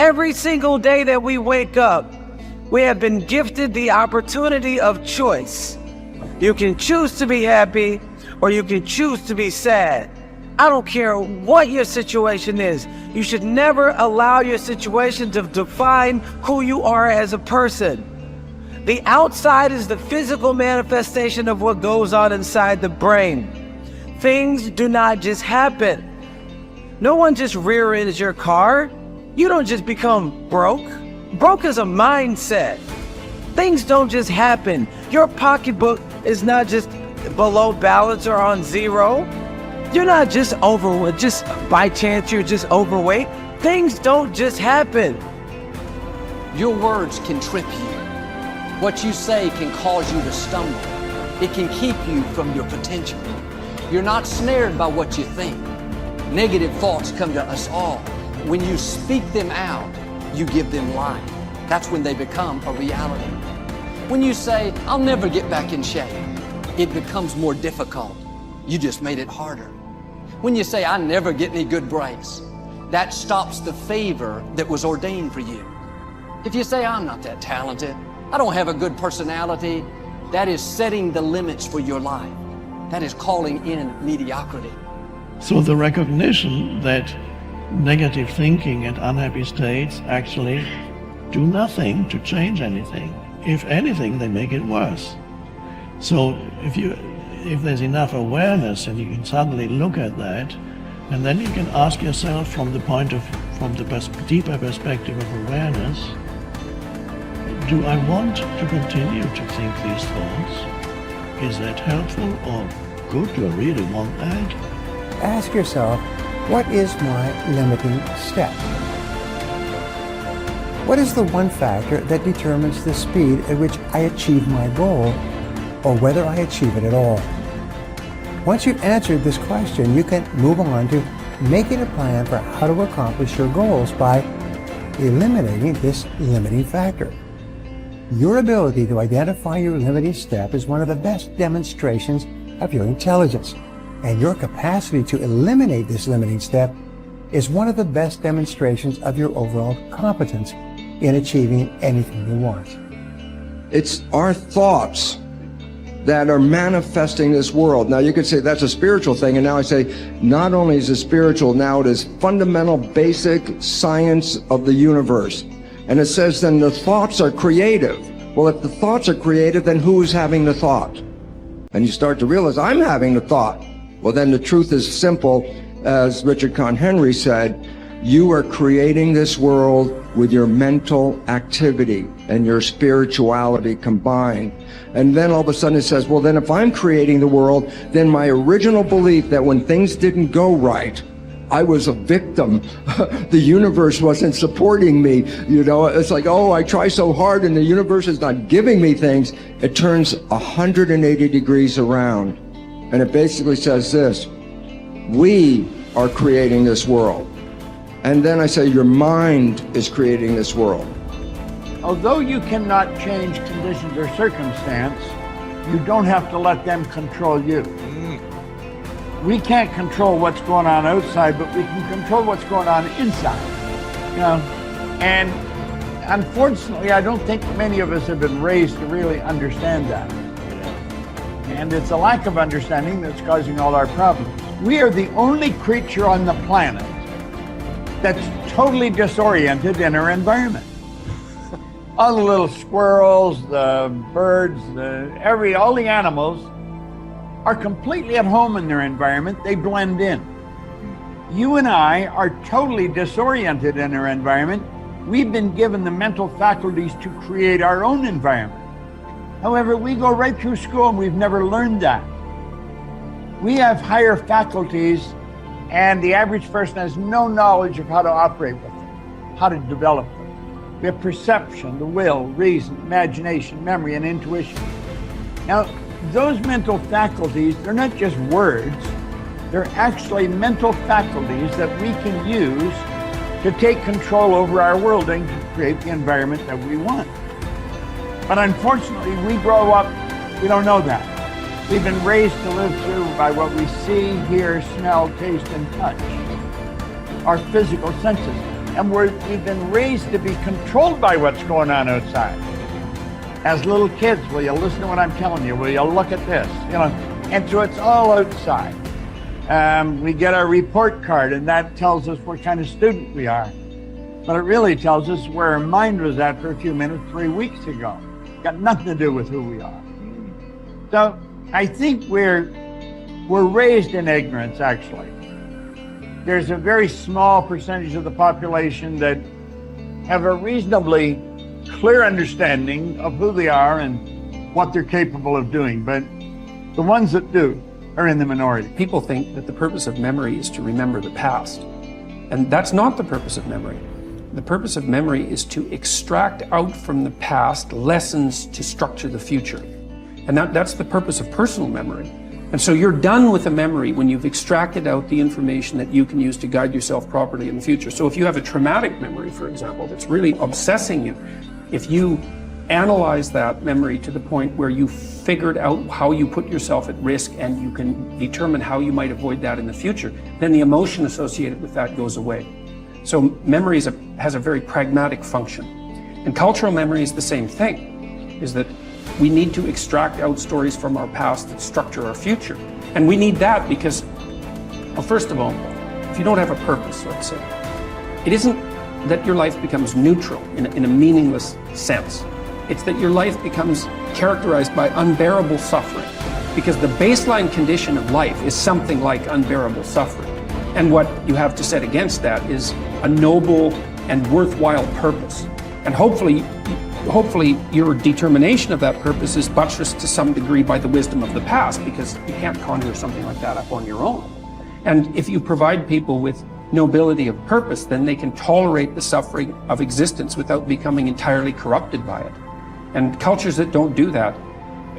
Every single day that we wake up, we have been gifted the opportunity of choice. You can choose to be happy or you can choose to be sad. I don't care what your situation is. You should never allow your situation to define who you are as a person. The outside is the physical manifestation of what goes on inside the brain. Things do not just happen. No one just rear-ends your car. You don't just become broke. Broke is a mindset. Things don't just happen. Your pocketbook is not just below balance or on zero. You're not just overweight, just by chance you're just overweight. Things don't just happen. Your words can trip you. What you say can cause you to stumble. It can keep you from your potential. You're not snared by what you think. Negative thoughts come to us all. When you speak them out, you give them life. That's when they become a reality. When you say, I'll never get back in shape, it becomes more difficult. You just made it harder. When you say, I never get any good breaks, that stops the favor that was ordained for you. If you say, I'm not that talented, I don't have a good personality, that is setting the limits for your life. That is calling in mediocrity. So the recognition that negative thinking and unhappy states actually do nothing to change anything. If anything, they make it worse. So if there's enough awareness and you can suddenly look at that, and then you can ask yourself from the deeper perspective of awareness, do I want to continue to think these thoughts? Is that helpful or good? Do I really want that? Ask yourself, what is my limiting step? What is the one factor that determines the speed at which I achieve my goal, or whether I achieve it at all? Once you've answered this question, you can move on to making a plan for how to accomplish your goals by eliminating this limiting factor. Your ability to identify your limiting step is one of the best demonstrations of your intelligence, and your capacity to eliminate this limiting step is one of the best demonstrations of your overall competence in achieving anything you want. It's our thoughts that are manifesting this world. Now you could say that's a spiritual thing, and now I say not only is it spiritual, now it is fundamental basic science of the universe. And it says then the thoughts are creative. Well, if the thoughts are creative, then who is having the thought? And you start to realize I'm having the thought. Well, then the truth is simple. As Richard Conn Henry said, you are creating this world with your mental activity and your spirituality combined. And then all of a sudden it says, well, then if I'm creating the world, then my original belief that when things didn't go right, I was a victim. The universe wasn't supporting me. You know, it's like, oh, I try so hard and the universe is not giving me things. It turns 180 degrees around. And it basically says this: we are creating this world. And then I say your mind is creating this world. Although you cannot change conditions or circumstance, you don't have to let them control you. We can't control what's going on outside, but we can control what's going on inside. You know? And unfortunately, I don't think many of us have been raised to really understand that. And it's a lack of understanding that's causing all our problems. We are the only creature on the planet that's totally disoriented in our environment. All the little squirrels, the birds, all the animals are completely at home in their environment. They blend in. You and I are totally disoriented in our environment. We've been given the mental faculties to create our own environment. However, we go right through school and we've never learned that. We have higher faculties, and the average person has no knowledge of how to operate with them, how to develop them. We have perception, the will, reason, imagination, memory, and intuition. Now, those mental faculties, they're not just words, they're actually mental faculties that we can use to take control over our world and to create the environment that we want. But unfortunately, we grow up, we don't know that. We've been raised to live through by what we see, hear, smell, taste, and touch. Our physical senses. And we've been raised to be controlled by what's going on outside. As little kids, will you listen to what I'm telling you? Will you look at this? You know, and so it's all outside. We get our report card, and that tells us what kind of student we are. But it really tells us where our mind was at for a few minutes 3 weeks ago. Got nothing to do with who we are. So I think we're raised in ignorance, actually. There's a very small percentage of the population that have a reasonably clear understanding of who they are and what they're capable of doing. But the ones that do are in the minority. People think that the purpose of memory is to remember the past. And that's not the purpose of memory. The purpose of memory is to extract out from the past lessons to structure the future. And that's the purpose of personal memory. And so you're done with a memory when you've extracted out the information that you can use to guide yourself properly in the future. So if you have a traumatic memory, for example, that's really obsessing you, if you analyze that memory to the point where you figured out how you put yourself at risk and you can determine how you might avoid that in the future, then the emotion associated with that goes away. So memory has a very pragmatic function. And cultural memory is the same thing, is that we need to extract out stories from our past that structure our future. And we need that because, well, first of all, if you don't have a purpose, let's say, it isn't that your life becomes neutral in a meaningless sense. It's that your life becomes characterized by unbearable suffering, because the baseline condition of life is something like unbearable suffering. And what you have to set against that is a noble and worthwhile purpose. And hopefully your determination of that purpose is buttressed to some degree by the wisdom of the past, because you can't conjure something like that up on your own. And if you provide people with nobility of purpose, then they can tolerate the suffering of existence without becoming entirely corrupted by it. And cultures that don't do that,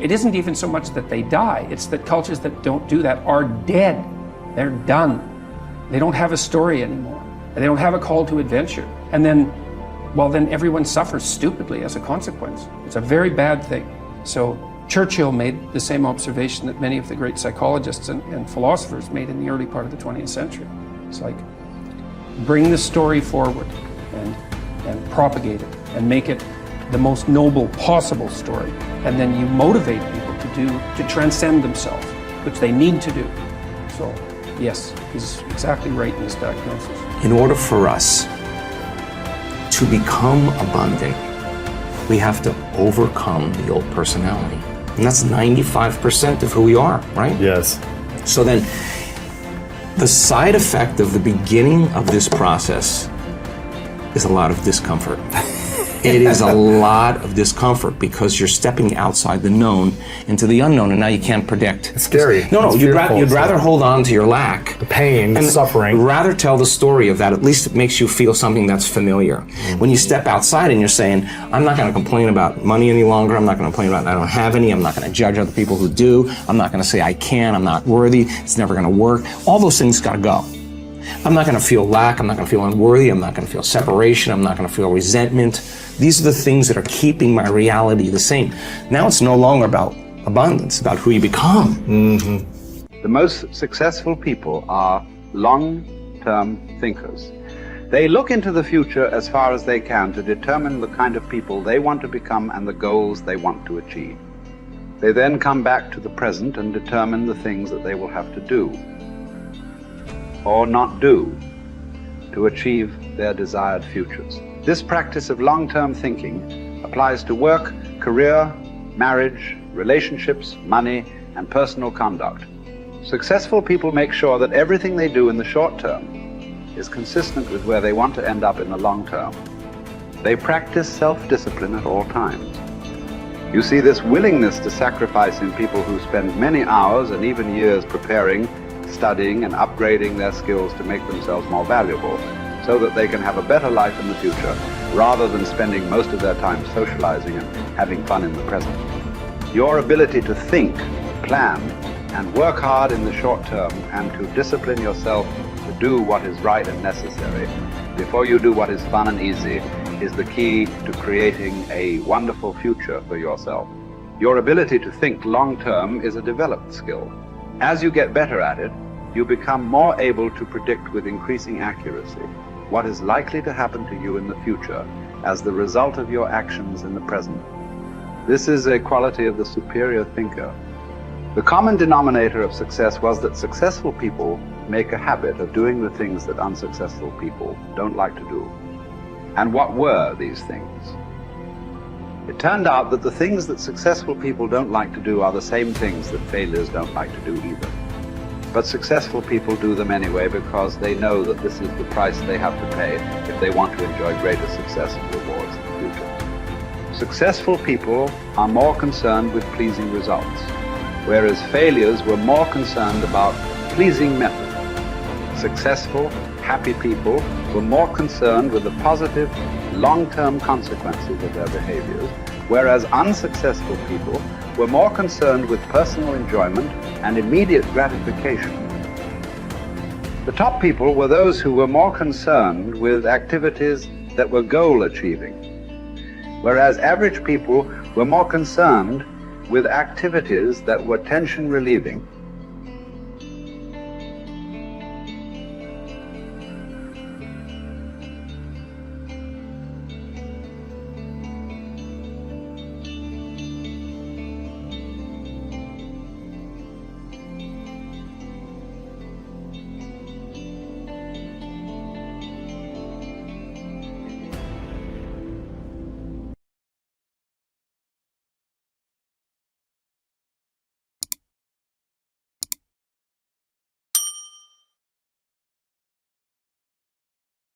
it isn't even so much that they die, it's that cultures that don't do that are dead. They're done. They don't have a story anymore. They don't have a call to adventure. And then, well, then everyone suffers stupidly as a consequence. It's a very bad thing. So Churchill made the same observation that many of the great psychologists and philosophers made in the early part of the 20th century. It's like, bring the story forward and propagate it and make it the most noble possible story. And then you motivate people to transcend themselves, which they need to do. So yes, he's exactly right in his diagnosis. In order for us to become abundant, we have to overcome the old personality. And that's 95% of who we are, right? Yes. So then, the side effect of the beginning of this process is a lot of discomfort. It is a lot of discomfort because you're stepping outside the known into the unknown, and now you can't predict. It's scary. No, It's you'd fearful. rather hold on to your lack. The pain, the and suffering. Rather tell the story of that. At least it makes you feel something that's familiar. Mm-hmm. When you step outside and you're saying, I'm not going to complain about money any longer. I'm not going to complain about I don't have any. I'm not going to judge other people who do. I'm not going to say I can. I'm not worthy. It's never going to work. All those things got to go. I'm not going to feel lack. I'm not going to feel unworthy. I'm not going to feel separation. I'm not going to feel resentment. These are the things that are keeping my reality the same. Now it's no longer about abundance, about who you become. Mm-hmm. The most successful people are long-term thinkers. They look into the future as far as they can to determine the kind of people they want to become and the goals they want to achieve. They then come back to the present and determine the things that they will have to do or not do to achieve their desired futures. This practice of long-term thinking applies to work, career, marriage, relationships, money, and personal conduct. Successful people make sure that everything they do in the short term is consistent with where they want to end up in the long term. They practice self-discipline at all times. You see this willingness to sacrifice in people who spend many hours and even years preparing, studying, and upgrading their skills to make themselves more valuable, so that they can have a better life in the future, rather than spending most of their time socializing and having fun in the present. Your ability to think, plan, and work hard in the short term, and to discipline yourself to do what is right and necessary before you do what is fun and easy, is the key to creating a wonderful future for yourself. Your ability to think long term is a developed skill. As you get better at it, you become more able to predict with increasing accuracy. what is likely to happen to you in the future as the result of your actions in the present. This is a quality of the superior thinker. The common denominator of success was that successful people make a habit of doing the things that unsuccessful people don't like to do. And what were these things? It turned out that the things that successful people don't like to do are the same things that failures don't like to do either. But successful people do them anyway because they know that this is the price they have to pay if they want to enjoy greater success and rewards in the future. Successful people are more concerned with pleasing results, whereas failures were more concerned about pleasing method. Successful, happy people were more concerned with the positive, long-term consequences of their behaviors, whereas unsuccessful people were more concerned with personal enjoyment and immediate gratification. The top people were those who were more concerned with activities that were goal-achieving, whereas average people were more concerned with activities that were tension-relieving